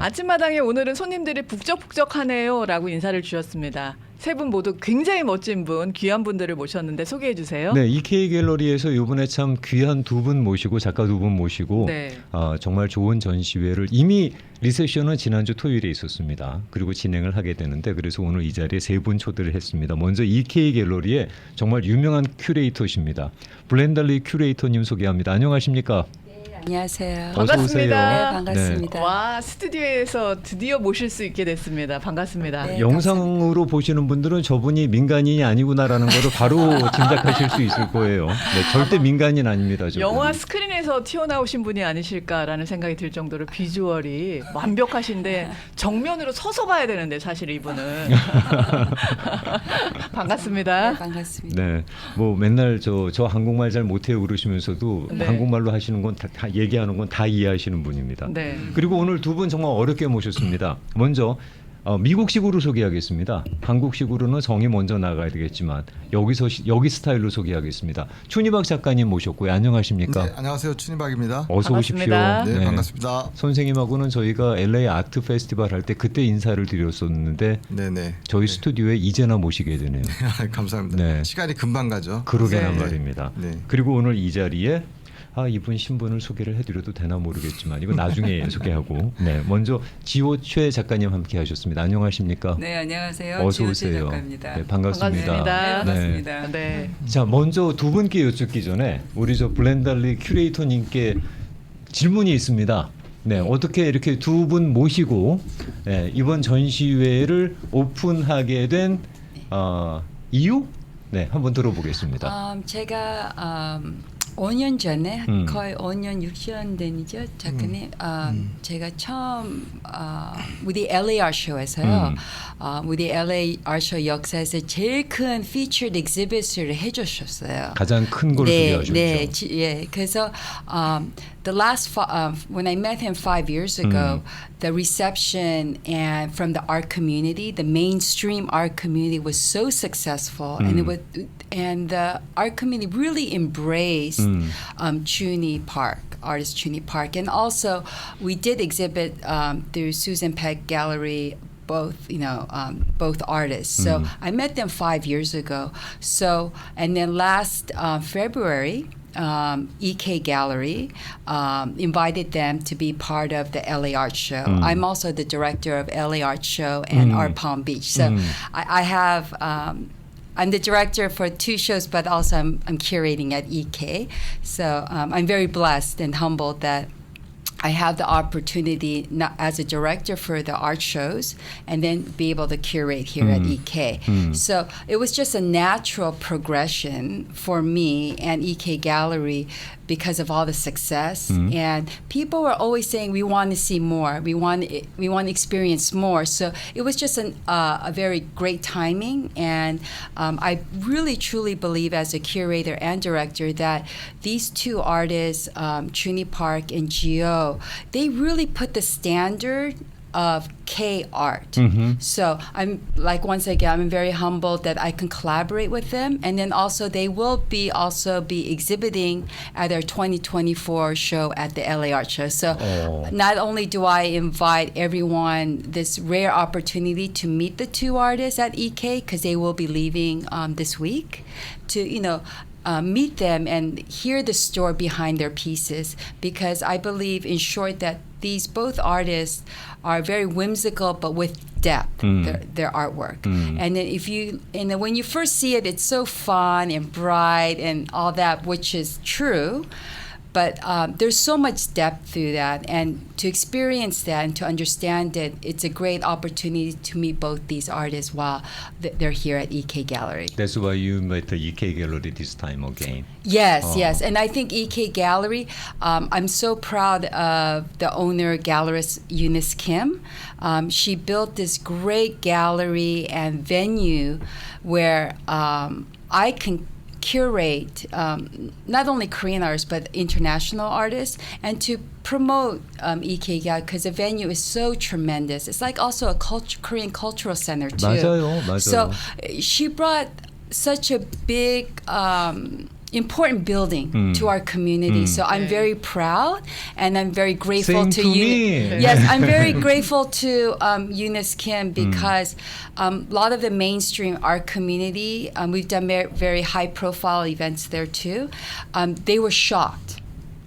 아침마당에 오늘은 손님들이 북적북적하네요라고 인사를 주셨습니다. 세 분 모두 굉장히 멋진 분, 귀한 분들을 모셨는데 소개해 주세요. 네, EK 갤러리에서 이번에 참 귀한 두 분 모시고 작가 두 분 모시고 네. 정말 좋은 전시회를 이미 리셉션은 지난주 토요일에 있었습니다. 그리고 진행을 하게 되는데 그래서 오늘 이 자리에 세 분 초대를 했습니다. 먼저 EK 갤러리의 정말 유명한 큐레이터십니다. 블렌달리 큐레이터님 소개합니다. 안녕하십니까? 안녕하세요. 어서 오세요. 반갑습니다. 네, 반갑습니다. 와, 스튜디오에서 드디어 모실 수 있게 됐습니다. 반갑습니다. 네. 영상으로 보시는 분들은 저분이 민간인이 아니구나라는 거를 바로 짐작하실 수 있을 거예요. 네, 절대 민간인 아닙니다. 저분. 영화 스크린에서 튀어나오신 분이 아니실까라는 생각이 들 정도로 비주얼이 완벽하신데 정면으로 서서 봐야 되는데 사실 이분은 반갑습니다. 네, 반갑습니다. 네, 뭐 맨날 저 한국말 잘 못해요 그러시면서도 네. 한국말로 하시는 건 다 얘기하는 건 다 이해하시는 분입니다. 네. 그리고 오늘 두 분 정말 어렵게 모셨습니다. 먼저 미국식으로 소개하겠습니다. 한국식으로는 성이 먼저 나가야 되겠지만 여기 스타일로 소개하겠습니다. 춘희박 작가님 모셨고요. 안녕하십니까? 네, 안녕하세요. 춘희박입니다. 어서 반갑습니다. 오십시오. 네, 반갑습니다. 선생님하고는 저희가 LA 아트 페스티벌 할 때 그때 인사를 드렸었는데 네네. 저희 스튜디오에 이제나 모시게 되네요. 감사합니다. 네. 시간이 금방 가죠. 그러게란 네. 말입니다. 네. 그리고 오늘 이 자리에 이분 신분을 소개를 해드려도 되나 모르겠지만 이거 나중에 소개하고 네 먼저 지호최 작가님 함께 하셨습니다. 안녕하십니까? 네, 안녕하세요. 어서 지호채 오세요. 작가입니다. 네, 반갑습니다. 반갑습니다. 네, 반갑습니다. 네. 자 먼저 두 분께 여쭙기 전에 우리 저 블렌달리 큐레이터님께 질문이 있습니다. 네, 어떻게 이렇게 두 분 모시고 이번 전시회를 오픈하게 된 이유? 네, 한번 들어보겠습니다. 제가 5년 전에 거의 5년 6년 전이죠, 작가님. 제가 처음 우리 LA Art Show에서요. 우리 LA Art Show 역사에서 제일 큰 featured exhibit을 해주셨어요. 가장 큰 걸 소개하셨죠. 네, 예. 그래서 the last when I met him 5 years ago, the reception and from the art community, the mainstream art community was so successful, and the art community really embraced Chuny Park, artist Chuny Park, and also we did exhibit through Susan Peck Gallery. Both artists. So I met them 5 years ago. So and then last February, EK Gallery invited them to be part of the LA Art Show. I'm also the director of LA Art Show and Art Palm Beach. So I have. I'm the director for 2 shows, but also I'm curating at EK. So I'm very blessed and humbled that I have the opportunity not as a director for the art shows and then be able to curate here at EK. So it was just a natural progression for me and EK Gallery because of all the success. And people were always saying, we want to see more. We want to experience more. So it was just a very great timing. And I really, truly believe as a curator and director that these 2 artists, Chuny Park and Gio, they really put the standard of K art. So I'm once again, I'm very humbled that I can collaborate with them, and then also they will also be exhibiting at their 2024 show at the LA Art Show. So not only do I invite everyone this rare opportunity to meet the 2 artists at EK because they will be leaving this week to meet them and hear the story behind their pieces, because I believe, in short, that these both artists are very whimsical but with depth, their artwork. And then when you first see it, it's so fun and bright and all that, which is true. But there's so much depth through that, and to experience that and to understand it, it's a great opportunity to meet both these artists while they're here at EK Gallery. That's why you met the EK Gallery this time again. Yes, yes. And I think EK Gallery, I'm so proud of the owner, gallerist Eunice Kim. She built this great gallery and venue where I can curate not only Korean artists but international artists, and to promote EK Gallery because the venue is so tremendous. It's like also a Korean cultural center too. 맞아요. So she brought such a big important building to our community. So I'm 네. very proud and I'm very grateful Same to to you. me. Yes, I'm very grateful to Eunice Kim because a lot of the mainstream art community, we've done very high profile events there too. They were shocked.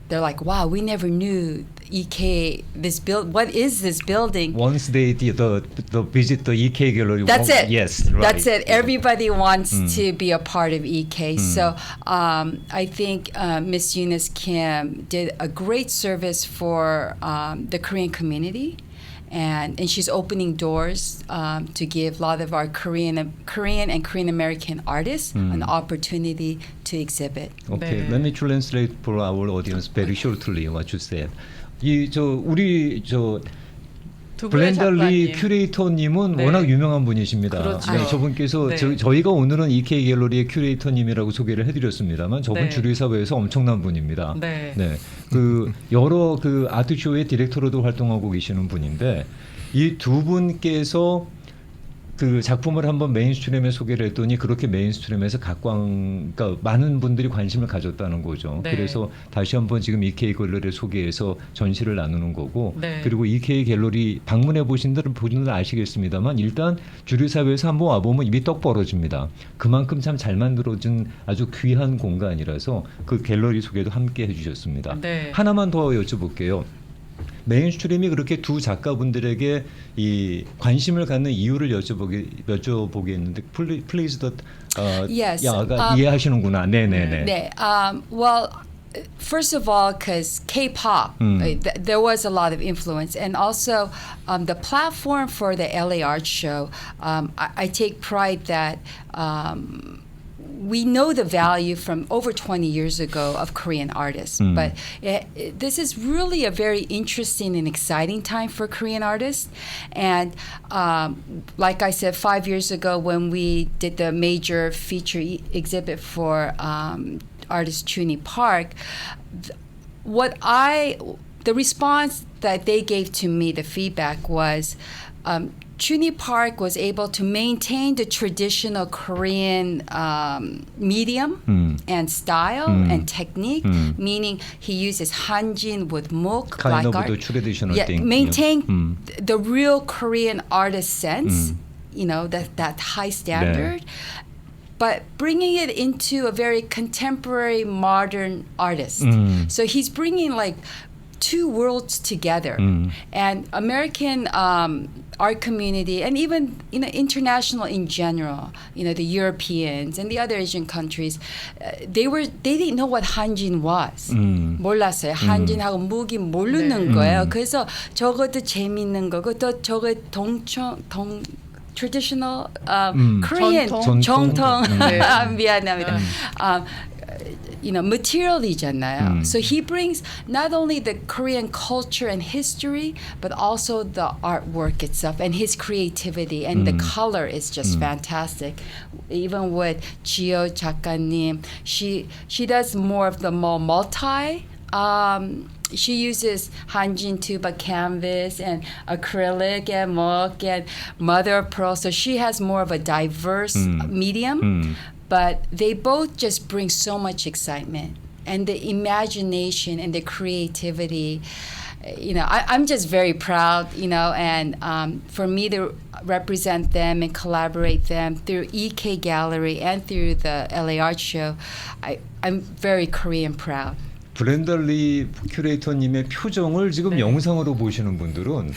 They're like, wow, we never knew EK, what is this building? Once they did the visit the EK gallery. That's it. Yes, right. That's it. Everybody wants to be a part of EK. So I think Miss Eunice Kim did a great service for the Korean community. And she's opening doors to give a lot of our Korean and Korean American artists an opportunity to exhibit. Okay, 네. let me translate for our audience very shortly what you said. 우리 두 분의 블렌달리 작가님. 큐레이터님은 네. 워낙 유명한 분이십니다. 그렇죠. 네, 저분께서 네. 저희가 오늘은 EK 갤러리의 큐레이터님이라고 소개를 해드렸습니다만 저분 네. 주류사회에서 엄청난 분입니다. 네. 그 여러 그 아트쇼의 디렉터로도 활동하고 계시는 분인데 이 두 분께서 그 작품을 한번 메인스트림에 소개를 했더니 그렇게 메인스트림에서 그러니까 많은 분들이 관심을 가졌다는 거죠. 네. 그래서 다시 한번 지금 EK 갤러리를 소개해서 전시를 나누는 거고 네. 그리고 EK 갤러리 방문해 보신 분들은 아시겠습니다만 일단 주류 사회에서 한번 와보면 입이 떡 벌어집니다. 그만큼 참 잘 만들어진 아주 귀한 공간이라서 그 갤러리 소개도 함께 해주셨습니다. 네. 하나만 더 여쭤볼게요. 메인스트림이 그렇게 두 작가분들에게 이 관심을 갖는 이유를 여쭤보겠는데 플리즈 더 Yes. 이해하시는구나. 네네네. 네. Well, first of all, because K-pop, there was a lot of influence, and also the platform for the LA Art Show. I take pride that. We know the value from over 20 years ago of Korean artists, but this is really a very interesting and exciting time for Korean artists. And like I said, 5 years ago when we did the major feature exhibit for artist Chuni Park, the response that they gave to me, the feedback was, Chuni Park was able to maintain the traditional Korean medium and style and technique, meaning he uses hanjin with muk, Kind black of art. the traditional thing. Maintain the real Korean artist sense, that high standard. But bringing it into a very contemporary, modern artist. So he's bringing like two worlds together. And American art community and even international in general, the Europeans and the other Asian countries, they didn't know what hanjin was. 몰랐어요. 한진하고 무기 모르는 거예요. 그래서 저것도 재밌는 거고 또 저거 traditional Korean 정통 네. 미안합니다. material이잖아요. So he brings not only the Korean culture and history, but also the artwork itself and his creativity and the color is just fantastic. Even with Gio 작가님, she does more of the more multi. She uses hanjin tuba canvas and acrylic and muk and mother of pearl. So she has more of a diverse medium. But they both just bring so much excitement and the imagination and the creativity. I'm just very proud, and for me to represent them and collaborate them through EK Gallery and through the LA Art Show, I'm very Korean proud. 블렌달리 큐레이터님의 표정을 지금 영상으로 보시는 분들은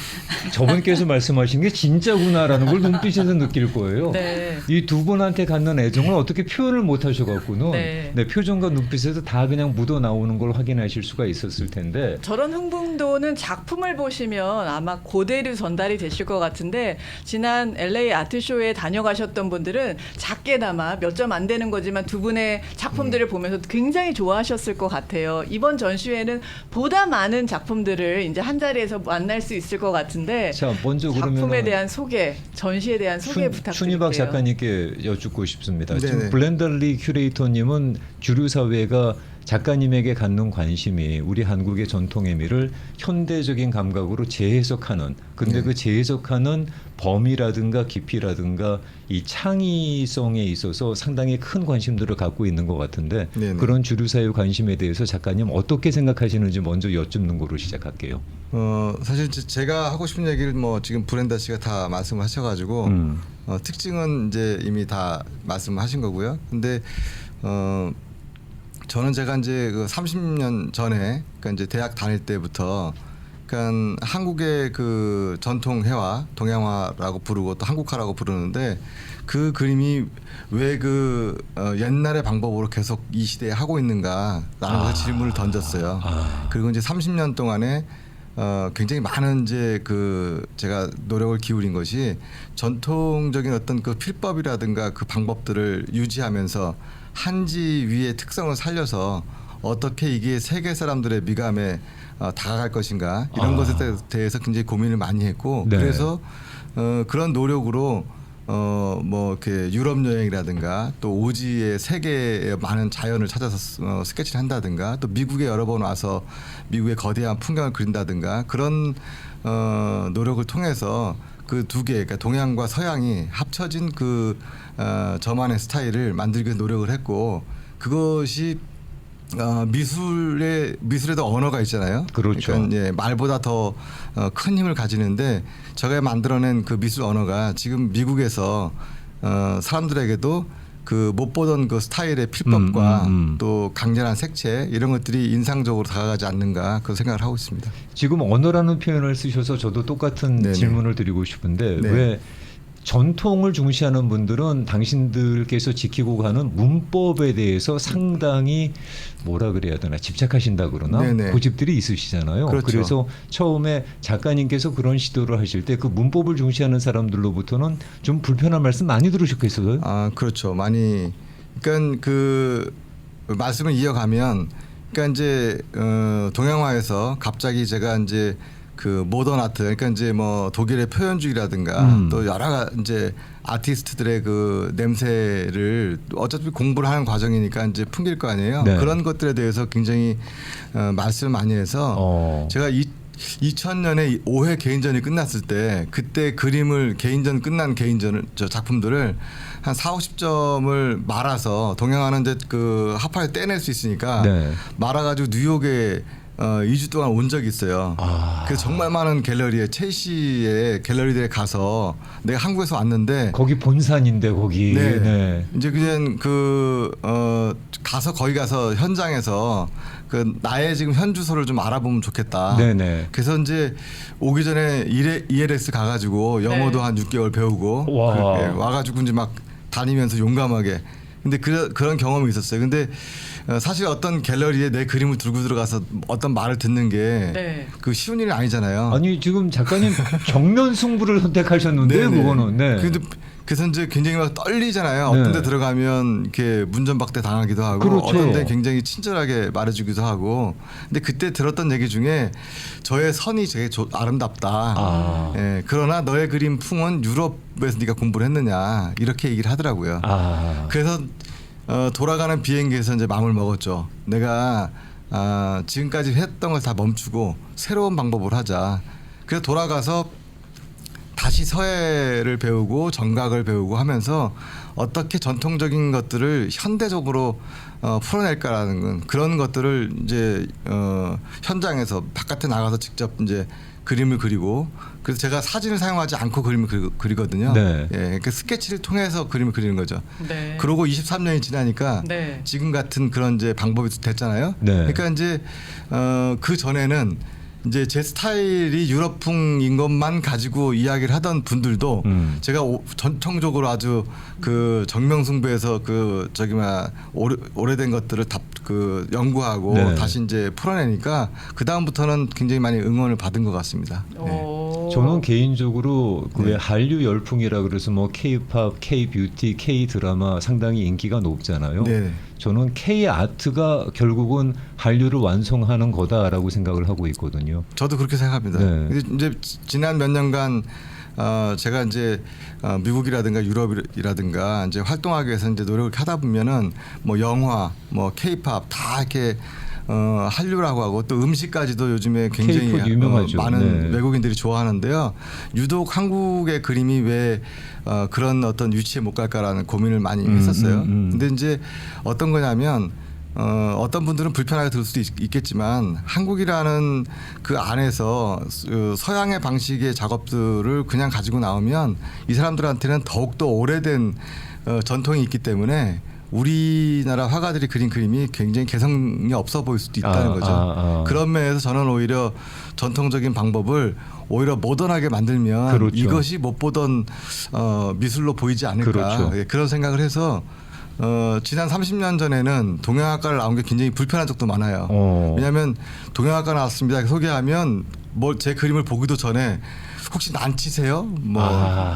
저분께서 말씀하신 게 진짜구나라는 걸 눈빛에서 느낄 거예요. 네. 이 두 분한테 갖는 애정을 어떻게 표현을 못 하셔갖고는 네. 표정과 눈빛에서 다 그냥 묻어 나오는 걸 확인하실 수가 있었을 텐데 저런 흥분도는 작품을 보시면 아마 그대로 전달이 되실 것 같은데 지난 LA 아트쇼에 다녀가셨던 분들은 작게나마 몇 점 안 되는 거지만 두 분의 작품들을 보면서 굉장히 좋아하셨을 것 같아요. 이번 전시회는 보다 많은 작품들을 이제 한 자리에서 만날 수 있을 것 같은데 자 먼저 작품에 그러면 대한 소개, 전시에 대한 소개 부탁드릴게요. 춘희박 작가님께 여쭙고 싶습니다. 네네. 지금 블렌달리 큐레이터님은 주류 사회가 작가님에게 갖는 관심이 우리 한국의 전통의 미를 현대적인 감각으로 재해석하는 근데 네. 그 재해석하는 범위라든가 깊이라든가 이 창의성에 있어서 상당히 큰 관심들을 갖고 있는 것 같은데 네네. 그런 주류사회 관심에 대해서 작가님 어떻게 생각하시는지 먼저 여쭙는 거로 시작할게요. 사실 제가 하고 싶은 얘기를 뭐 지금 브렌다 씨가 다 말씀하셔가지고 특징은 이제 이미 다 말씀하신 거고요. 근데 저는 제가 이제 그 30년 전에 그러니까 이제 대학 다닐 때부터 그러니까 한국의 그 전통 회화, 동양화라고 부르고 또 한국화라고 부르는데 그 그림이 왜 그 옛날의 방법으로 계속 이 시대에 하고 있는가라는 그 질문을 던졌어요. 그리고 이제 30년 동안에 굉장히 많은 이제 그 제가 노력을 기울인 것이 전통적인 어떤 그 필법이라든가 그 방법들을 유지하면서 한지 위의 특성을 살려서 어떻게 이게 세계 사람들의 미감에 다가갈 것인가 이런 것에 대해서 굉장히 고민을 많이 했고 네. 그래서 그런 노력으로 뭐 이렇게 유럽 여행이라든가 또 오지의 세계의 많은 자연을 찾아서 스케치를 한다든가 또 미국에 여러 번 와서 미국의 거대한 풍경을 그린다든가 그런 노력을 통해서 그 두 개, 그러니까 동양과 서양이 합쳐진 그 저만의 스타일을 만들기 위해 노력을 했고 그것이 미술에도 언어가 있잖아요. 그렇죠. 그러니까 예, 말보다 더 큰 힘을 가지는데 제가 만들어낸 그 미술 언어가 지금 미국에서 사람들에게도 그 못 보던 그 스타일의 필법과 또 강렬한 색채 이런 것들이 인상적으로 다가가지 않는가 그런 생각을 하고 있습니다. 지금 언어라는 표현을 쓰셔서 저도 똑같은 네네. 질문을 드리고 싶은데 네. 왜 전통을 중시하는 분들은 당신들께서 지키고 가는 문법에 대해서 상당히 뭐라 그래야 되나 집착하신다 그러나 네네. 고집들이 있으시잖아요. 그렇죠. 그래서 처음에 작가님께서 그런 시도를 하실 때 그 문법을 중시하는 사람들로부터는 좀 불편한 말씀 많이 들으셨겠어요. 아 그렇죠. 많이 그러니까 그 말씀을 이어가면 그러니까 이제 동양화에서 갑자기 제가 이제 그 모던 아트 그러니까 이제 뭐 독일의 표현주의라든가 또 여러 이제 아티스트들의 그 냄새를 어차피 공부를 하는 과정이니까 이제 풍길 거 아니에요. 네. 그런 것들에 대해서 굉장히 말씀을 많이 해서 제가 2000년에 5회 개인전이 끝났을 때 그때 그림을 개인전 끝난 개인전을 저 작품들을 한 4-50점을 말아서 동양화는 이제 그 하파에 떼낼 수 있으니까 네. 말아가지고 뉴욕에 2주 동안 온 적이 있어요. 그래서 정말 많은 갤러리에 첼시의 갤러리들에 가서 내가 한국에서 왔는데 거기 본산인데 거기. 네. 네. 이제 그냥 그 가서 거기 가서 현장에서 그 나의 지금 현 주소를 좀 알아보면 좋겠다. 네네. 그래서 이제 오기 전에 ELS 가가지고 영어도 네. 한 6개월 배우고 와. 와가지고 이제 막 다니면서 용감하게. 근데 그런 경험이 있었어요. 근데 사실 어떤 갤러리에 내 그림을 들고 들어가서 어떤 말을 듣는 게 네. 그 쉬운 일이 아니잖아요. 아니 지금 작가님 정면 승부를 선택하셨는데 네네. 그거는. 네. 그래서 이제 굉장히 막 떨리잖아요. 네. 어떤 데 들어가면 이렇게 문전박대 당하기도 하고 그렇죠. 어떤 데 굉장히 친절하게 말해주기도 하고. 근데 그때 들었던 얘기 중에 저의 선이 되게 아름답다. 예, 그러나 너의 그림 풍은 유럽에서 네가 공부를 했느냐 이렇게 얘기를 하더라고요. 그래서 돌아가는 비행기에서 이제 마음을 먹었죠. 내가 지금까지 했던 걸 다 멈추고 새로운 방법을 하자. 그래서 돌아가서 다시 서예를 배우고 정각을 배우고 하면서 어떻게 전통적인 것들을 현대적으로 풀어낼까라는 건 그런 것들을 이제 현장에서 바깥에 나가서 직접 이제 그림을 그리고 그래서 제가 사진을 사용하지 않고 그림을 그리거든요. 네. 예, 그 스케치를 통해서 그림을 그리는 거죠. 네. 그러고 23년이 지나니까 네. 지금 같은 그런 이제 방법이 됐잖아요. 네. 그러니까 이제 그 전에는 이제 제 스타일이 유럽풍인 것만 가지고 이야기를 하던 분들도 제가 전통적으로 아주 그 정명승부해서 그 저기 오래된 것들을 다 그 연구하고 네. 다시 이제 풀어내니까 그 다음부터는 굉장히 많이 응원을 받은 것 같습니다. 네. 오. 저는 개인적으로 그 네. 왜 한류 열풍이라 그래서 뭐 K-팝, K-뷰티, K-드라마 상당히 인기가 높잖아요. 네. 저는 K-아트가 결국은 한류를 완성하는 거다라고 생각을 하고 있거든요. 저도 그렇게 생각합니다. 네. 이제 지난 몇 년간 제가 이제 미국이라든가 유럽이라든가 이제 활동하기 위해서 이제 노력을 하다 보면은 뭐 영화, 뭐 K-팝 다 이렇게 한류라고 하고 또 음식까지도 요즘에 굉장히 K-팝 유명하죠. 많은 네. 외국인들이 좋아하는데요. 유독 한국의 그림이 왜 그런 어떤 유치에 못 갈까라는 고민을 많이 했었어요. 근데 이제 어떤 거냐면 어떤 분들은 불편하게 들을 수도 있겠지만 한국이라는 그 안에서 서양의 방식의 작업들을 그냥 가지고 나오면 이 사람들한테는 더욱더 오래된 전통이 있기 때문에 우리나라 화가들이 그린 그림이 굉장히 개성이 없어 보일 수도 있다는 거죠. 그런 면에서 저는 오히려 전통적인 방법을 오히려 모던하게 만들면 그렇죠. 이것이 못 보던 미술로 보이지 않을까. 그렇죠. 예, 그런 생각을 해서 지난 30년 전에는 동양학과를 나온 게 굉장히 불편한 적도 많아요. 왜냐하면 동양학과 나왔습니다 소개하면 뭐 제 그림을 보기도 전에 혹시 난치세요? 뭐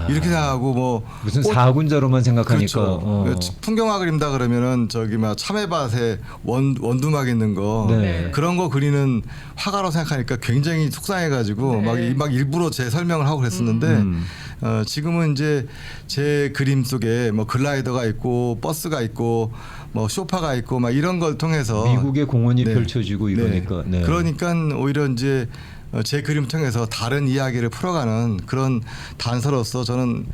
이렇게 생각하고 뭐 무슨 사군자로만 생각하니까 그렇죠. 풍경화 그린다 그러면은 저기 막 참외밭에 원두막 있는 거 네. 그런 거 그리는 화가로 생각하니까 굉장히 속상해가지고 네. 막 일부러 제 설명을 하고 그랬었는데 지금은 이제 제 그림 속에 뭐 글라이더가 있고 버스가 있고 뭐 쇼파가 있고 막 이런 걸 통해서 미국의 공원이 네. 펼쳐지고 이러니까. 네. 그러니까 오히려 이제 제 그림을 통해서 다른 이야기를 풀어가는 그런 단서로서 저는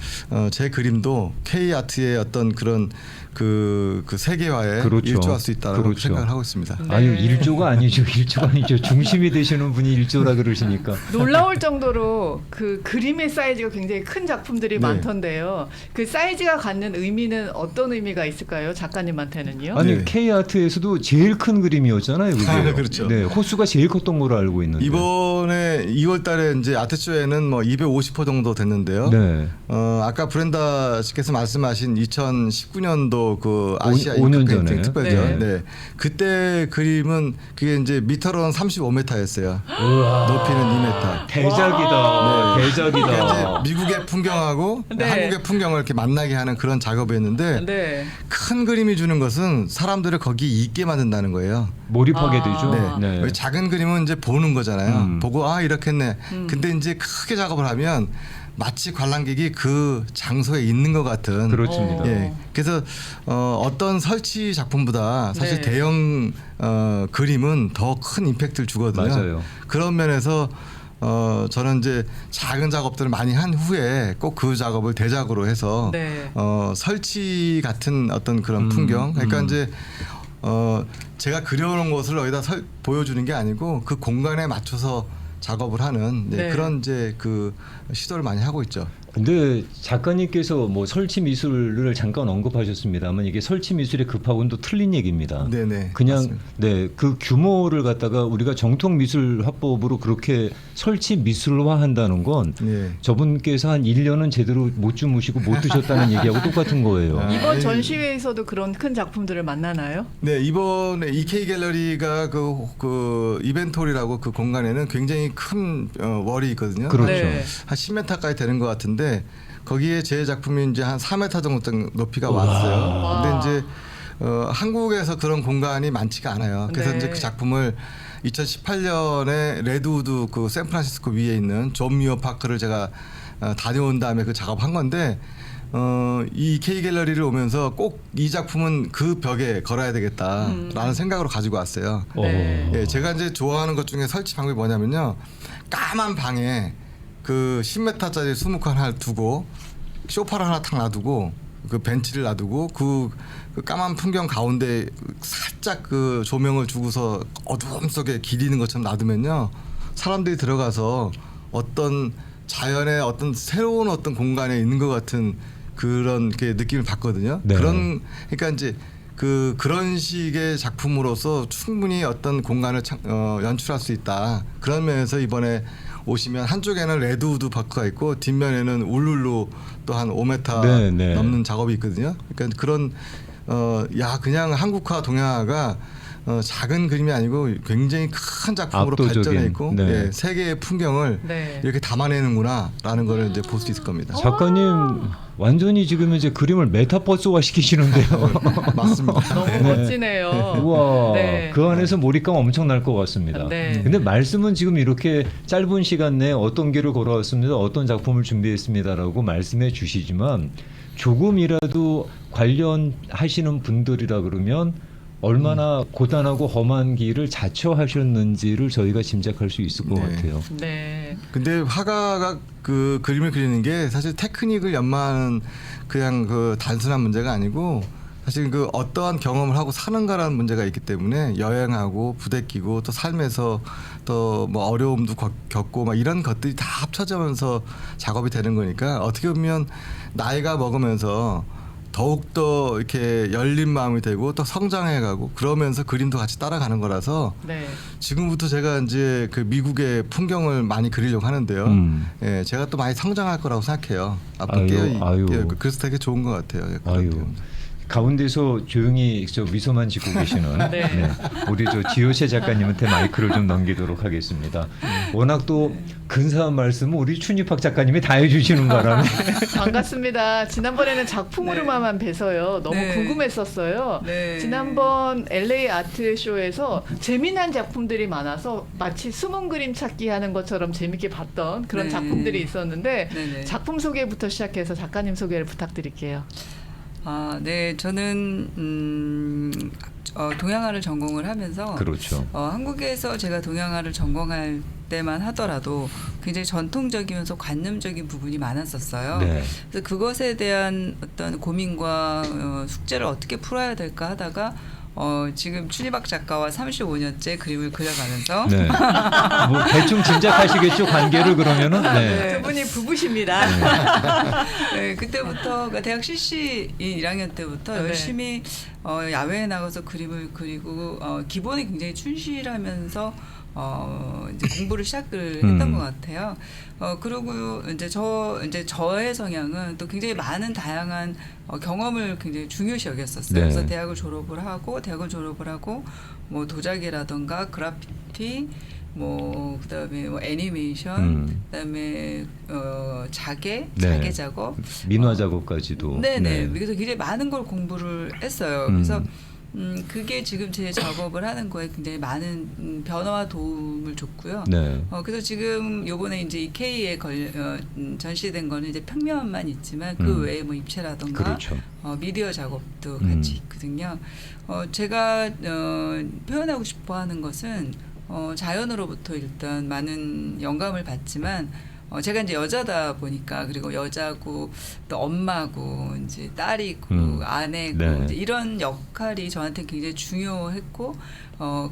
제 그림도 K 아트의 어떤 그런 그 세계화에 그렇죠. 일조할 수 있다라고 그렇죠. 생각을 하고 있습니다. 네. 아유 일조가 아니죠. 일조가 아니죠. 중심이 되시는 분이 일조라 그러시니까. 놀라울 정도로 그 그림의 사이즈가 굉장히 큰 작품들이 네. 많던데요. 그 사이즈가 갖는 의미는 어떤 의미가 있을까요? 작가님한테는요? 아니 네. K 아트에서도 제일 큰 그림이었잖아요. 그게. 그렇죠. 네, 호수가 제일 컸던 걸로 알고 있는데. 이번에 2월달에 이제 아트쇼에는 뭐 250호 정도 됐는데요. 네. 아까 브렌다 씨께서 말씀하신 2019년도 그 아시아 5년 잉크 전에. 페인팅 특별전. 네. 네. 그때 그림은 그게 이제 미터로는 35m였어요. 높이는 2m. 대작이다. 네. 대작이다. 그러니까 이제 미국의 풍경하고 네. 한국의 풍경을 이렇게 만나게 하는 그런 작업이었는데 네. 큰 그림이 주는 것은 사람들을 거기 있게 만든다는 거예요. 몰입하게 아. 되죠. 네. 네. 작은 그림은 이제 보는 거잖아요. 보고 이렇게 했네. 근데 이제 크게 작업을 하면 마치 관람객이 그 장소에 있는 것 같은. 그렇습니다. 예. 그래서 어떤 설치 작품보다 사실 네. 대형 그림은 더 큰 임팩트를 주거든요. 맞아요. 그런 면에서 저는 이제 작은 작업들을 많이 한 후에 꼭 그 작업을 대작으로 해서 네. 설치 같은 어떤 그런 풍경. 그러니까 이제 제가 그려놓은 것을 여기다 보여주는 게 아니고 그 공간에 맞춰서 작업을 하는 네. 그런 이제 그 시도를 많이 하고 있죠. 근데 작가님께서 뭐 설치 미술을 잠깐 언급하셨습니다만 이게 설치 미술의 급하고는 또 틀린 얘기입니다. 네네. 그냥 맞습니다. 네, 그 규모를 갖다가 우리가 정통 미술 화법으로 그렇게 설치 미술화한다는 건 예. 저분께서 한 1년은 제대로 못 주무시고 못 드셨다는 얘기하고 똑같은 거예요. 이번 전시회에서도 그런 큰 작품들을 만나나요? 네, 이번에 EK 갤러리가 그 이벤트홀이라고 그 공간에는 굉장히 큰 월이 있거든요. 그렇죠. 네. 한 10m까지 되는 것 같은데 거기에 제 작품이 이제 한 4m 정도 높이가 왔어요. 근데 이제 한국에서 그런 공간이 많지가 않아요. 그래서 네. 이제 그 작품을 2018년에 레드우드 그 샌프란시스코 위에 있는 존 미어 파크를 제가 다녀온 다음에 그 작업한 건데 이 K 갤러리를 오면서 꼭 이 작품은 그 벽에 걸어야 되겠다라는 생각으로 가지고 왔어요. 네. 예, 제가 이제 좋아하는 것 중에 설치 방법이 뭐냐면요. 까만 방에 그 10m짜리 수묵화 하나 두고 소파를 하나 탁 놔두고 그 벤치를 놔두고 그 까만 풍경 가운데 살짝 그 조명을 주고서 어두움 속에 기리는 것처럼 놔두면요. 사람들이 들어가서 어떤 자연의 어떤 새로운 어떤 공간에 있는 것 같은 그런 게 느낌을 받거든요. 네. 그러니까 이제 그런 식의 작품으로서 충분히 어떤 공간을 연출할 수 있다. 그런 면에서 이번에 오시면 한쪽에는 레드우드 파크가 있고 뒷면에는 울룰루 또 한 5m 네, 네. 넘는 작업이 있거든요. 그러니까 그런 그냥 한국화 동양화가 작은 그림이 아니고 굉장히 큰 작품으로 압도적인, 발전해 있고 네. 예, 세계의 풍경을 네. 이렇게 담아내는구나라는 걸 이제 볼 수 있을 겁니다. 작가님 완전히 지금 이제 그림을 메타버스화 시키시는데요. 맞습니다. 너무 멋지네요. 우와, 네. 그 안에서 몰입감 엄청 날 것 같습니다. 네. 근데 말씀은 지금 이렇게 짧은 시간 내에 어떤 길을 걸어왔습니다, 어떤 작품을 준비했습니다라고 말씀해 주시지만 조금이라도 관련하시는 분들이라 그러면 얼마나 고단하고 험한 길을 자처하셨는지를 저희가 짐작할 수 있을 것 네. 같아요. 네. 근데 화가가 그 그림을 그리는 게 사실 테크닉을 연마하는 그냥 그 단순한 문제가 아니고 사실 그 어떠한 경험을 하고 사는가라는 문제가 있기 때문에 여행하고 부대끼고 또 삶에서 또 뭐 어려움도 겪고 막 이런 것들이 다 합쳐지면서 작업이 되는 거니까 어떻게 보면 나이가 먹으면서 더욱더 이렇게 열린 마음이 되고 또 성장해가고 그러면서 그림도 같이 따라가는 거라서 네. 지금부터 제가 이제 그 미국의 풍경을 많이 그리려고 하는데요. 예, 제가 또 많이 성장할 거라고 생각해요. 앞으로 아유. 그래서 되게 좋은 것 같아요. 예, 아유. 그렇게. 가운데서 조용히 저 미소만 짓고 계시는 네. 네. 우리 저 지효채 작가님한테 마이크를 좀 넘기도록 하겠습니다. 워낙 또 근사한 말씀은 우리 춘희팍 작가님이 다 해주시는 바람에 반갑습니다. 지난번에는 작품으로만 뵈서요. 너무 네. 궁금했었어요. 네. 지난번 LA 아트 쇼에서 재미난 작품들이 많아서 마치 숨은 그림 찾기 하는 것처럼 재밌게 봤던 그런 네. 작품들이 있었는데 네네. 작품 소개부터 시작해서 작가님 소개를 부탁드릴게요. 네, 저는 동양화를 전공을 하면서 그렇죠. 한국에서 제가 동양화를 전공할 때만 하더라도 굉장히 전통적이면서 관념적인 부분이 많았었어요. 네. 그래서 그것에 대한 어떤 고민과 숙제를 어떻게 풀어야 될까 하다가 지금 춘희박 작가와 35년째 그림을 그려가면서 네. 뭐 대충 짐작하시겠죠, 관계를 그러면은. 네. 두 분이 부부십니다. 네, 그때부터 그러니까 대학 CC 1학년 때부터 네. 열심히 야외에 나가서 그림을 그리고 기본에 굉장히 충실하면서 이제 공부를 시작을 했던 것 같아요. 그리고 이제 저의 성향은 또 굉장히 많은 다양한 경험을 굉장히 중요시 여겼었어요. 네. 그래서 대학을 졸업을 하고 뭐 도자기라던가 그래피티 뭐 그다음에 뭐 애니메이션 그다음에 자개 네. 작업 민화 작업까지도. 네네. 그래서 굉장히 많은 걸 공부를 했어요. 그래서 그게 지금 제 작업을 하는 거에 굉장히 많은 변화와 도움을 줬고요. 네. 그래서 지금 요번에 이제 이 K에 전시된 거는 이제 평면만 있지만 그 외에 뭐 입체라던가 그렇죠. 미디어 작업도 같이 있거든요. 제가 표현하고 싶어 하는 것은 자연으로부터 일단 많은 영감을 받지만 제가 이제 여자다 보니까 그리고 여자고 또 엄마고 이제 딸이고 아내고 네. 이제 이런 역할이 저한테 굉장히 중요했고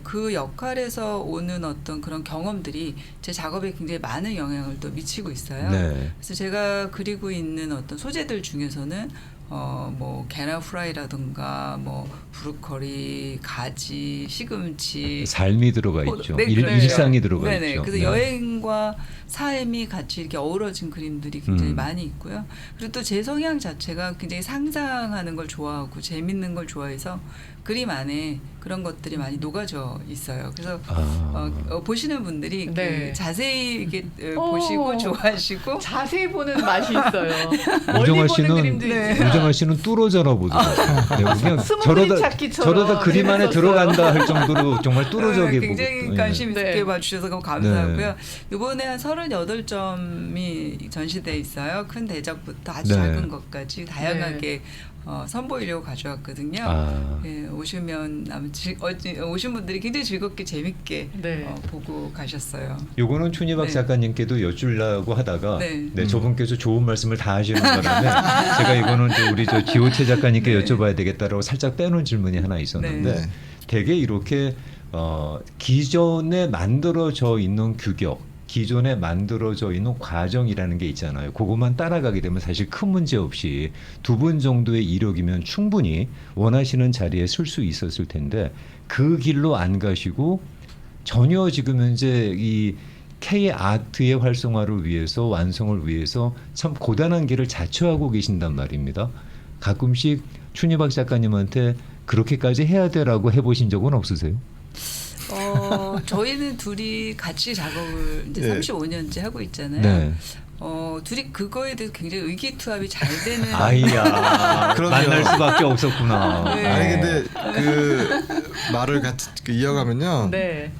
그 역할에서 오는 어떤 그런 경험들이 제 작업에 굉장히 많은 영향을 또 미치고 있어요. 네. 그래서 제가 그리고 있는 어떤 소재들 중에서는 뭐 계란 프라이라든가 뭐 브로콜리, 가지, 시금치, 삶이 들어가 있죠. 네, 그렇죠. 일상이 들어가 네네. 있죠. 그래서 네. 여행과 삶이 같이 이렇게 어우러진 그림들이 굉장히 많이 있고요. 그리고 또 제 성향 자체가 굉장히 상상하는 걸 좋아하고 재밌는 걸 좋아해서 그림 안에 그런 것들이 많이 녹아져 있어요. 그래서 보시는 분들이 네. 그 자세히 이렇게 보시고 좋아하시고 자세히 보는 맛이 있어요. 멀리 우정아 보는 씨는 그림도 있지만 우정아 씨는 뚫어져라 보더라고요. 네, 그냥 숨은 그림 찾기처럼 저러다 그림 안에 재밌었어요. 들어간다 할 정도로 정말 뚫어져게 보고. 굉장히 관심 있게 네. 봐주셔서 너무 감사하고요. 이번에 한 38점이 전시돼 있어요. 큰 대작부터 아주 네. 작은 것까지 다양하게 선보이려고 가져왔거든요. 예, 오시면 아마 오신 분들이 굉장히 즐겁게 재밌게 네. 보고 가셨어요. 요거는 춘희박 네. 작가님께도 여쭈려고 하다가 네. 저분께서 좋은 말씀을 다 하시는 바람에 제가 이거는 우리 지호채 작가님께 여쭤봐야 되겠다라고 살짝 빼놓은 질문이 하나 있었는데 네. 되게 이렇게 기존에 만들어져 있는 규격, 기존에 만들어져 있는 과정이라는 게 있잖아요. 그것만 따라가게 되면 사실 큰 문제 없이 두 분 정도의 이력이면 충분히 원하시는 자리에 설 수 있었을 텐데 그 길로 안 가시고 전혀 지금 현재 이 K 아트의 활성화를 위해서 완성을 위해서 참 고단한 길을 자처하고 계신단 말입니다. 가끔씩 춘희박 작가님한테 그렇게까지 해야 돼라고 해보신 적은 없으세요? 저희는 둘이 같이 작업을 이제 네. 35년째 하고 있잖아요. 네. 둘이 그거에 대해서 굉장히 의기투합이 잘 되는. 아이야. 그럼요. 만날 수밖에 없었구나. 네. 아니 근데 그 말을 같이 이어가면요. 네.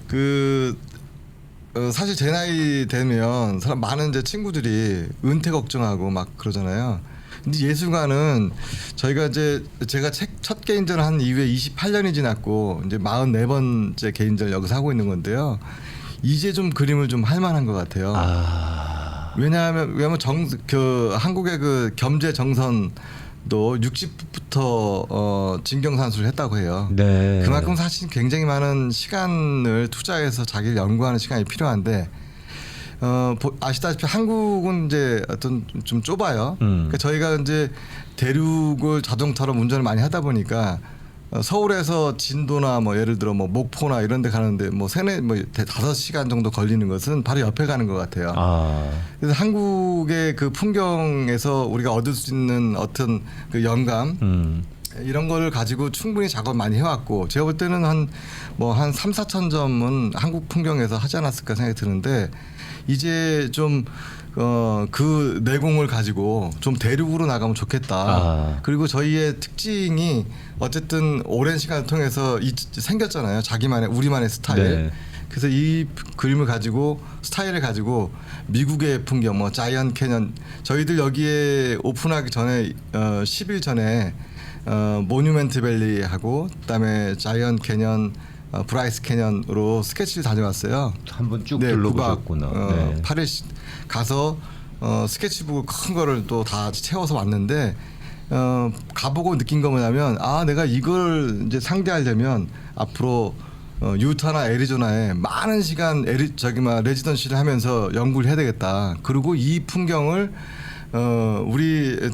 사실 제 나이 되면 사람 많은 이제 친구들이 은퇴 걱정하고 막 그러잖아요. 근데 예술가는 저희가 이제 제가 첫 개인전을 한 이후에 28년이 지났고 이제 44번째 개인전을 여기서 하고 있는 건데요. 이제 좀 그림을 좀 할 만한 것 같아요. 왜냐하면 그 한국의 그 겸재 정선도 60부터 진경산수를 했다고 해요. 네. 그만큼 사실 굉장히 많은 시간을 투자해서 자기를 연구하는 시간이 필요한데 아시다시피 한국은 이제 어떤 좀 좁아요. 그러니까 저희가 이제 대륙을 자동차로 운전을 많이 하다 보니까 서울에서 진도나 뭐 예를 들어 뭐 목포나 이런 데 가는데 뭐 5시간 정도 걸리는 것은 바로 옆에 가는 것 같아요. 그래서 한국의 그 풍경에서 우리가 얻을 수 있는 어떤 그 영감 이런 거를 가지고 충분히 작업 많이 해왔고 제가 볼 때는 한 3, 4천 점은 한국 풍경에서 하지 않았을까 생각이 드는데 이제 좀 그 내공을 가지고 좀 대륙으로 나가면 좋겠다. 그리고 저희의 특징이 어쨌든 오랜 시간을 통해서 생겼잖아요. 우리만의 스타일. 네. 그래서 이 그림을 가지고 스타일을 가지고 미국의 풍경, 뭐 자이언트 캐년 저희들 여기에 오픈하기 전에 10일 전에 모뉴멘트 밸리하고 그다음에 자이언트 캐년, 브라이스 캐년으로 스케치를 다녀왔어요. 한번 쭉 네, 둘러보셨구나. 네. 8일 가서 스케치북 큰 거를 또 다 채워서 왔는데 가보고 느낀 거 뭐냐면 내가 이걸 이제 상대하려면 앞으로 유타나 애리조나에 많은 시간 레지던시를 하면서 연구를 해야 되겠다. 그리고 이 풍경을 저희들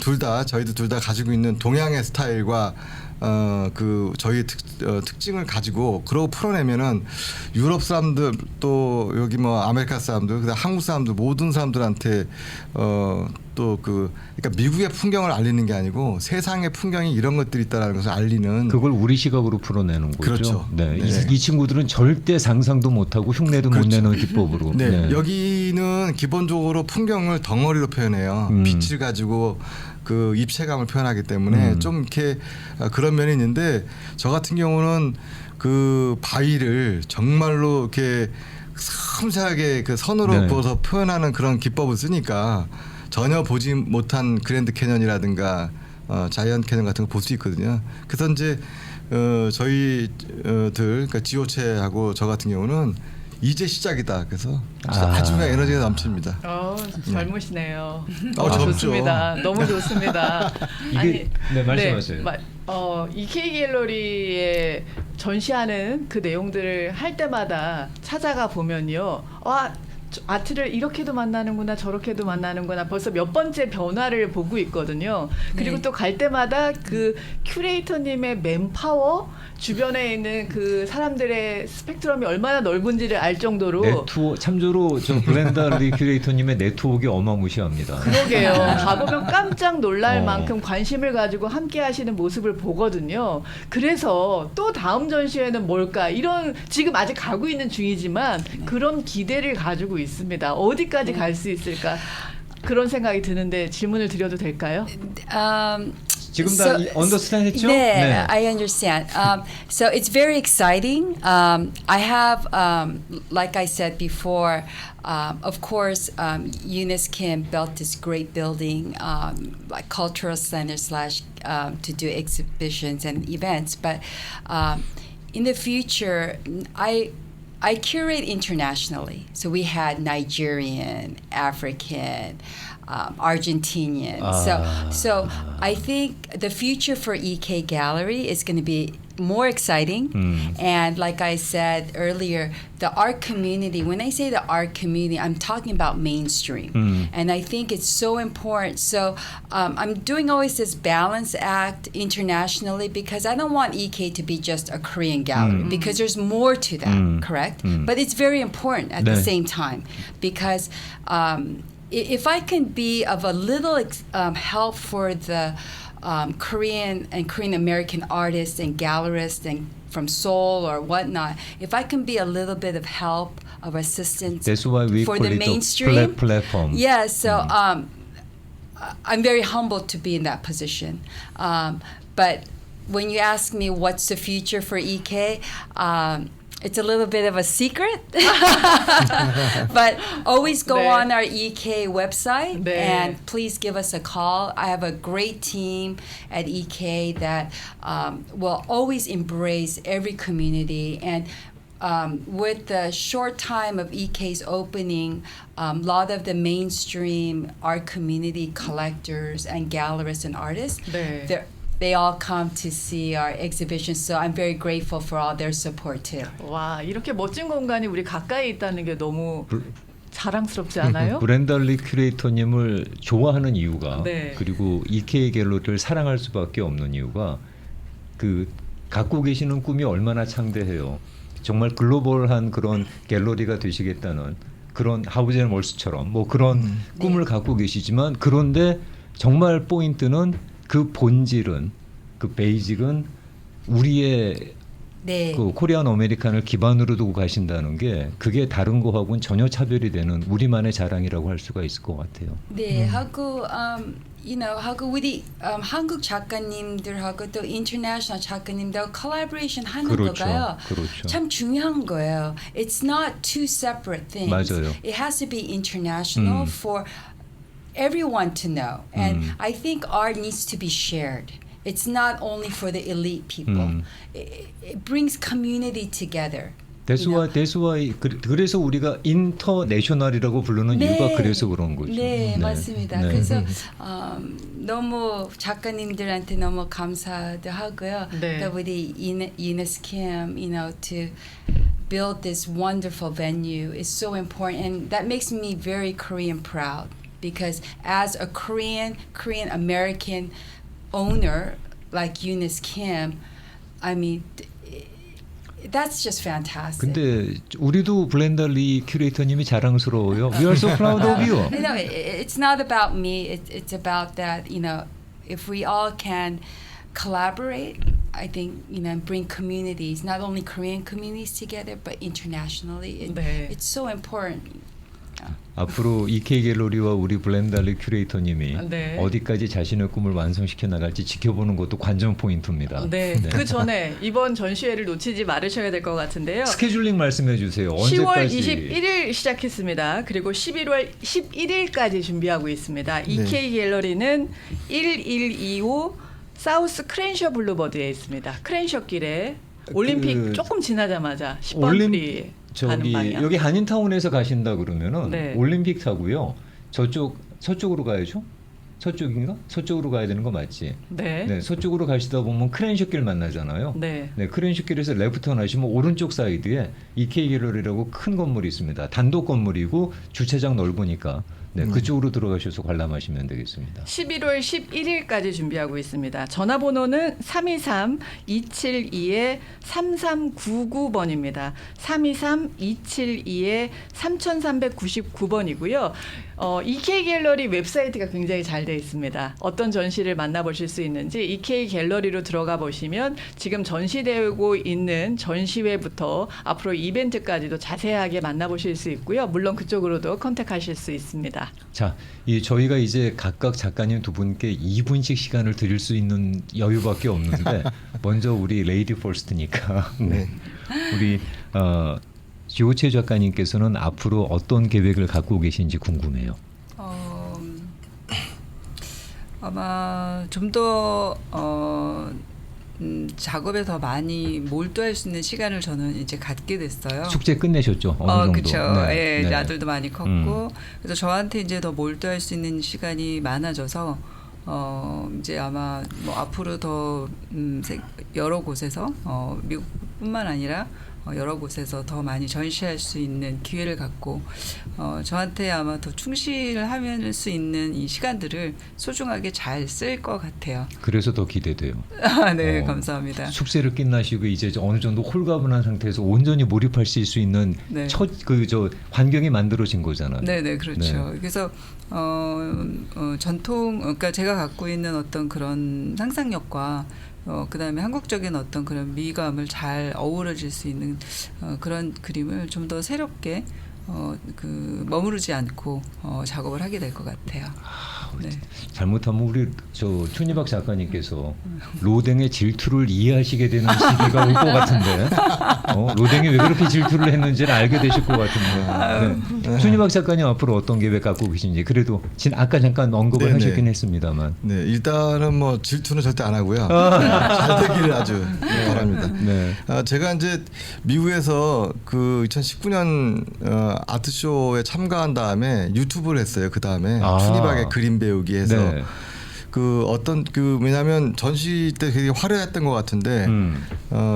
둘 다 가지고 있는 동양의 스타일과 저희 특징을 가지고 그러고 풀어내면은 유럽 사람들 또 여기 뭐 아메리카 사람들 그다음 한국 사람들 모든 사람들한테 그러니까 미국의 풍경을 알리는 게 아니고 세상의 풍경이 이런 것들이 있다라는 것을 알리는 그걸 우리 시각으로 풀어내는 거죠. 그렇죠. 네. 네. 이 친구들은 절대 상상도 못하고 흉내도 못 내는 기법으로. 네. 네. 여기는 기본적으로 풍경을 덩어리로 표현해요. 빛을 가지고 그 입체감을 표현하기 때문에 좀 이렇게 그런 면이 있는데 저 같은 경우는 그 바위를 정말로 이렇게 섬세하게 그 선으로 네. 그어서 표현하는 그런 기법을 쓰니까 전혀 보지 못한 그랜드 캐년이라든가 자이언트 캐년 같은 거 볼 수 있거든요. 그래서 이제 저희들 그러니까 지오체하고 저 같은 경우는 이제 시작이다. 그래서 아주 에너지가 넘칩니다. 젊으시네요. 젊죠. 좋습니다. 너무 좋습니다. 이게 네, 말씀하세요. EK 갤러리에 전시하는 그 내용들을 할 때마다 찾아가 보면요. 아트를 이렇게도 만나는구나 저렇게도 만나는구나 벌써 몇 번째 변화를 보고 있거든요. 그리고 네. 또 갈 때마다 그 큐레이터님의 맨파워 주변에 있는 그 사람들의 스펙트럼이 얼마나 넓은지를 알 정도로 참조로 저 블렌다 리 큐레이터님의 네트워크가 어마무시합니다. 그러게요. 가보면 깜짝 놀랄 어. 만큼 관심을 가지고 함께 하시는 모습을 보거든요. 그래서 또 다음 전시회는 뭘까 이런 지금 아직 가고 있는 중이지만 그런 기대를 가지고 있습니다. 어디까지 갈 수 있을까 그런 생각이 드는데 질문을 드려도 될까요? 지금 다 understand 했죠? 네, I understand. So it's very exciting. I have, like I said before, of course, Eunice Kim built this great building, like cultural center / to do exhibitions and events. But in the future, I curate internationally. So we had Nigerian, African, Argentinian. So I think the future for EK Gallery is going to be more exciting. And like I said earlier, the art community, when I say the art community, I'm talking about mainstream. And I think it's so important. So I'm doing always this balance act internationally because I don't want EK to be just a Korean gallery because there's more to that, correct? But it's very important at the same time because if I can be of a little help for the Korean and Korean American artists and gallerists and from Seoul or whatnot, if I can be a little bit of help, of assistance That's why we for call the it mainstream a platform. Yeah, so I'm very humbled to be in that position. But when you ask me what's the future for EK, it's a little bit of a secret. But always go 네. on our EK website 네. and please give us a call. I have a great team at EK that will always embrace every community. And with the short time of EK's opening, a lot of the mainstream art community collectors and gallerists and artists, 네. they all come to see our exhibition. So I'm very grateful for all their support too. 와, 이렇게 멋진 공간이 우리 가까이 있다는 게 너무 자랑스럽지 않아요? 브렌달리 큐레이터님을 좋아하는 이유가 네. 그리고 EK 갤러리를 사랑할 수밖에 없는 이유가 그 갖고 계시는 꿈이 얼마나 창대해요. 정말 글로벌한 그런 갤러리가 되시겠다는 그런 하우젠 월스처럼 뭐 그런 꿈을 갖고 계시지만 그런데 정말 포인트는 그 본질은 그 베이직은 우리의 네. 그 코리안 아메리칸을 기반으로 두고 가신다는 게 그게 다른 거하고는 전혀 차별이 되는 우리만의 자랑이라고 할 수가 있을 것 같아요. 네, 하고 하고 우리 한국 작가님들하고 또 인터내셔널 작가님들 콜라보레이션 하는 그렇죠. 거가요. 그렇죠. 참 중요한 거예요. It's not two separate things. 맞아요. It has to be international for everyone to know. And I think art needs to be shared. It's not only for the elite people. It brings community together. That's why 그래서 우리가 인터내셔널이라고 부르는 이유가 그래서 그런 거죠. 네, 맞습니다. 네. 그래서 너무 작가님들한테 너무 감사도 하고요. 네. 또 우리 Eunice Kim, to build this wonderful venue is so important, and that makes me very Korean proud because as a Korean American owner like Eunice Kim, I mean. That's just fantastic. 근데 우리도 블렌달리 큐레이터님이 자랑스러워요. We are so proud of you. No, it's not about me. It's about that. If we all can collaborate, I think bring communities, not only Korean communities together, but internationally. 네. It's so important. 앞으로 EK 갤러리와 우리 블렌달리 큐레이터님이 네. 어디까지 자신의 꿈을 완성시켜 나갈지 지켜보는 것도 관전 포인트입니다. 네. 그 전에 이번 전시회를 놓치지 말으셔야 될 것 같은데요. 스케줄링 말씀해 주세요. 10월 언제까지? 21일 시작했습니다. 그리고 11월 11일까지 준비하고 있습니다. EK 갤러리는 1125 사우스 크랜셔 블루버드에 있습니다. 크랜셔 길에 올림픽 조금 지나자마자 10번 프리 가는 방향. 여기 한인타운에서 가신다 그러면은 네. 올림픽 타고요. 서쪽으로 가야죠. 서쪽인가? 서쪽으로 가야 되는 거 맞지? 네. 네, 서쪽으로 가시다 보면 크랜셔길 만나잖아요. 네. 네, 크랜셔길에서 레프트 하시면 오른쪽 사이드에 EK 갤러리라고 큰 건물이 있습니다. 단독 건물이고 주차장 넓으니까 네, 그쪽으로 들어가셔서 관람하시면 되겠습니다. 11월 11일까지 준비하고 있습니다. 전화번호는 323-272-3399번입니다. 323-272-3399번이고요. EK 갤러리 웹사이트가 굉장히 잘 돼 있습니다. 어떤 전시를 만나보실 수 있는지 EK 갤러리로 들어가 보시면 지금 전시되고 있는 전시회부터 앞으로 이벤트까지도 자세하게 만나보실 수 있고요. 물론 그쪽으로도 컨택하실 수 있습니다. 자, 저희가 이제 각각 작가님 두 분께 2분씩 시간을 드릴 수 있는 여유밖에 없는데 먼저 우리 레이디 퍼스트니까 네. 우리 지오체 작가님께서는 앞으로 어떤 계획을 갖고 계신지 궁금해요. 아마 좀 더 작업에 더 많이 몰두할 수 있는 시간을 저는 이제 갖게 됐어요. 숙제 끝내셨죠? 어느 정도. 그렇죠. 네. 예, 네. 아들도 많이 컸고 그래서 저한테 이제 더 몰두할 수 있는 시간이 많아져서 이제 아마 뭐 앞으로 더 여러 곳에서 미국뿐만 아니라 여러 곳에서 더 많이 전시할 수 있는 기회를 갖고 저한테 아마 더 충실할 수 있는 이 시간들을 소중하게 잘 쓸 것 같아요. 그래서 더 기대돼요. 네, 어, 감사합니다. 숙제를 끝나시고 이제 어느 정도 홀가분한 상태에서 온전히 몰입하실 수 있는 네. 첫 환경이 만들어진 거잖아요. 네네 그렇죠. 네. 그래서 전통 그러니까 제가 갖고 있는 어떤 그런 상상력과 그다음에 한국적인 어떤 그런 미감을 잘 어우러질 수 있는 그런 그림을 좀 더 새롭게 머무르지 않고 작업을 하게 될 것 같아요. 네. 잘못하면 우리 춘희박 작가님께서 로댕의 질투를 이해하시게 되는 시기가 올 것 같은데 로댕이 왜 그렇게 질투를 했는지를 알게 되실 것 같은데 네. 춘희박 작가님 앞으로 어떤 계획 갖고 계신지 그래도 아까 잠깐 언급을 네네. 하셨긴 했습니다만 네, 일단은 뭐 질투는 절대 안 하고요. 잘 되기를 아주 바랍니다. 네. 제가 이제 미국에서 그 2019년 아트쇼에 참가한 다음에 유튜브를 했어요. 그 다음에 춘희박의 그림 배우기 해서 네. 왜냐하면 전시 때 되게 화려했던 것 같은데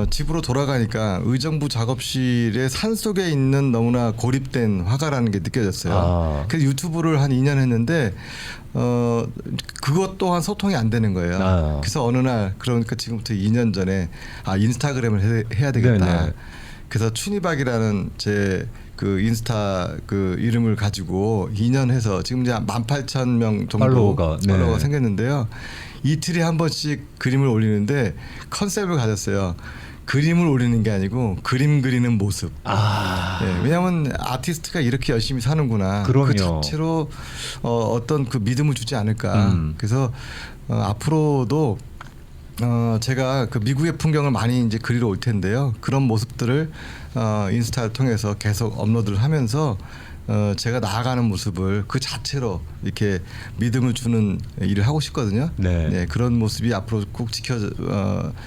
집으로 돌아가니까 의정부 작업실의 산 속에 있는 너무나 고립된 화가라는 게 느껴졌어요. 그래서 유튜브를 한 2년 했는데 그것 또한 소통이 안 되는 거예요. 그래서 어느 날 그러니까 지금부터 2년 전에 인스타그램을 해야 되겠다. 네네. 그래서 춘희박이라는 제 그 인스타 그 이름을 가지고 2년 해서 지금 이제 18,000명 정도 팔로워가 생겼는데요. 이틀에 한 번씩 그림을 올리는데 컨셉을 가졌어요. 그림을 올리는 게 아니고 그림 그리는 모습. 네, 왜냐하면 아티스트가 이렇게 열심히 사는구나. 그럼요. 그 자체로 어떤 그 믿음을 주지 않을까. 그래서 앞으로도 제가 그 미국의 풍경을 많이 이제 그리러 올 텐데요. 그런 모습들을 인스타를 통해서 계속 업로드를 하면서 제가 나아가는 모습을 그 자체로 이렇게 믿음을 주는 일을 하고 싶거든요. 네. 네, 그런 모습이 앞으로 꼭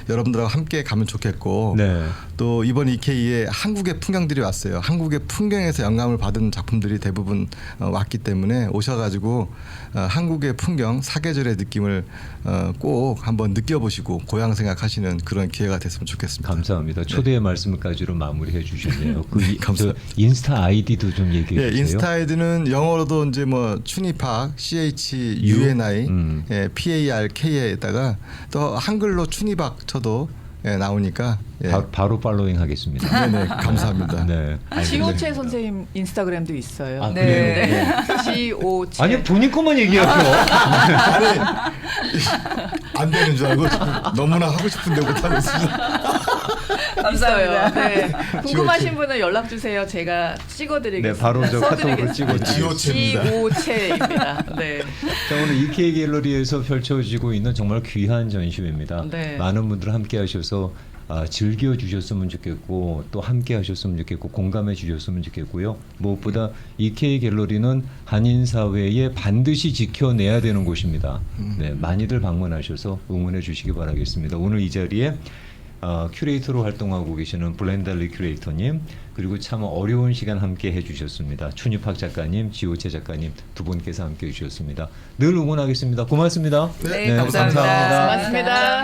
여러분들하고 함께 가면 좋겠고 네. 또 이번 EK에 한국의 풍경들이 왔어요. 한국의 풍경에서 영감을 받은 작품들이 대부분 왔기 때문에 오셔가지고 한국의 풍경, 사계절의 느낌을 꼭 한번 느껴보시고 고향 생각하시는 그런 기회가 됐으면 좋겠습니다. 감사합니다. 초대의 말씀까지로 마무리해 주셨네요. 감사합니다. 인스타 아이디도 좀 얘기해 주세요. 인스타 아이디는 영어로도 이제 뭐 춘희박 CHUNI PARK에다가 또 한글로 춘희박 쳐도 나오니까 바로 팔로잉 하겠습니다. 네네 감사합니다. 네. 지오채 선생님 인스타그램도 있어요. 아, 네. 그래요? 지오채. 아니 본인 것만 얘기하죠. 아니 안 되는 줄 알고 너무나 하고 싶은데 못하고 있습니다. 있어요. 네. 궁금하신 분은 연락 주세요. 제가 찍어드리겠습니다. 네, 바로 저 카톡으로 찍어드리겠습니다. 지오채입니다. 네. 자, 오늘 EK 갤러리에서 펼쳐지고 있는 정말 귀한 전시회입니다. 네. 많은 분들 함께 하셔서 즐겨 주셨으면 좋겠고 또 함께 하셨으면 좋겠고 공감해 주셨으면 좋겠고요. 무엇보다 EK 갤러리는 한인 사회에 반드시 지켜내야 되는 곳입니다. 네, 많이들 방문하셔서 응원해 주시기 바라겠습니다. 오늘 이 자리에 큐레이터로 활동하고 계시는 블렌달리 큐레이터님 그리고 참 어려운 시간 함께 해주셨습니다. 춘희박 작가님, 지오채 작가님 두 분께서 함께 해주셨습니다. 늘 응원하겠습니다. 고맙습니다. 네, 감사합니다. 고맙습니다.